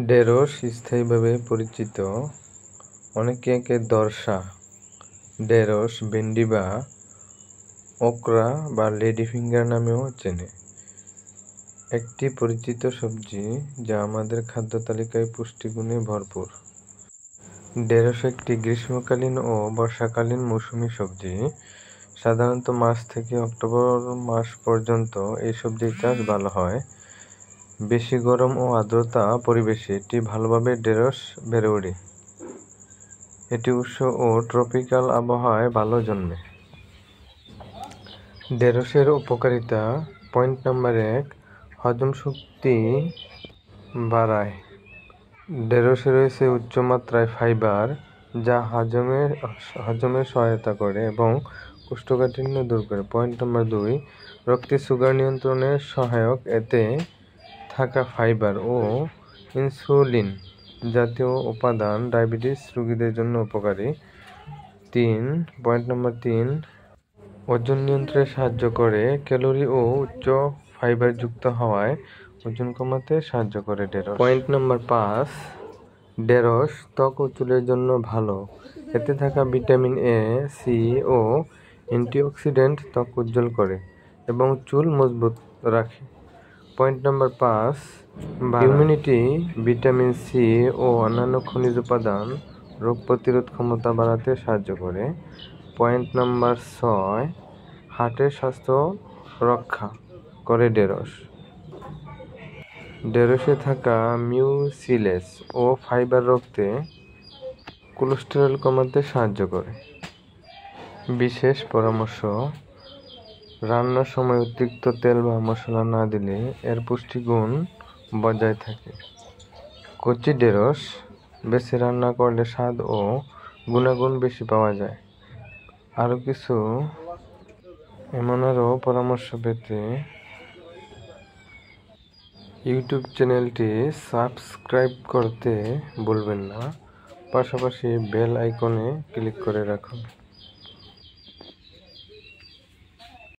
ঢেঁড়স স্থায়ীভাবে পরিচিত, অনেকে একে দর্শা, ঢেঁড়স, ভেন্ডি বা ওকরা বা লেডি ফিঙ্গার নামেও চেনে। একটি পরিচিত সবজি যা আমাদের খাদ্য তালিকায় পুষ্টিগুণে ভরপুর। ঢেঁড়স একটি গ্রীষ্মকালীন ও বর্ষাকালীন মৌসুমী সবজি। সাধারণত মার্চ থেকে অক্টোবর মাস পর্যন্ত এই সবজির চাষ ভালো হয়। বেশি গরম ও আর্দ্রতা পরিবেশে এটি ভালোভাবে ঢেঁড়স বেড়ে ওঠে। এটি উষ্ণ ও ট্রপিক্যাল আবহাওয়ায় ভালো জন্মে। ঢেঁড়সের উপকারিতা। পয়েন্ট নাম্বার 1, হজম শক্তি বাড়ায়। ঢেঁড়সে রয়েছে উচ্চমাত্রায় ফাইবার, যা হজমে সহায়তা করে এবং কোষ্ঠকাঠিন্য দূর করে। পয়েন্ট নাম্বার 2, রক্তে সুগার নিয়ন্ত্রণে সহায়ক। এতে থাকা ফাইবার ও ইনসুলিন জাতীয় উপাদান ডায়াবেটিস রোগীদের জন্য উপকারী। পয়েন্ট নাম্বার 3, ওজন নিয়ন্ত্রণে সাহায্য করে। ক্যালোরি ও উচ্চ ফাইবারযুক্ত হওয়ায় ওজন কমাতে সাহায্য করে ঢেঁড়স। পয়েন্ট নাম্বার 5, ঢেঁড়স ত্বক ও চুলের জন্য ভালো। এতে থাকা ভিটামিন এ, সি ও অ্যান্টিঅক্সিডেন্ট ত্বক উজ্জ্বল করে এবং চুল মজবুত রাখে। Point number 5, immunity. Vitamin C ও অন্যান্য খনিজ উপাদান রোগ প্রতিরোধ ক্ষমতা বাড়াতে সাহায্য করে। পয়েন্ট নাম্বার 6, হার্টের স্বাস্থ্য রক্ষা করে ঢেঁড়স। ঢেঁড়সে থাকা মিউসিলেজ ও ফাইবার রক্তে কোলেস্টেরল কমাতে সাহায্য করে। বিশেষ পরামর্শ: রান্নার সময় অতিরিক্ত তেল বা মশলা না দিলে এর পুষ্টিগুণ বজায় থাকে। কচি ঢেঁড়স বেছে রান্না করলে স্বাদ ও গুণাগুণ বেশি পাওয়া যায়। আরও পরামর্শ পেতে ইউটিউব চ্যানেলটি সাবস্ক্রাইব করতে ভুলবেন না। পাশাপাশি বেল আইকনে ক্লিক করে রাখুন।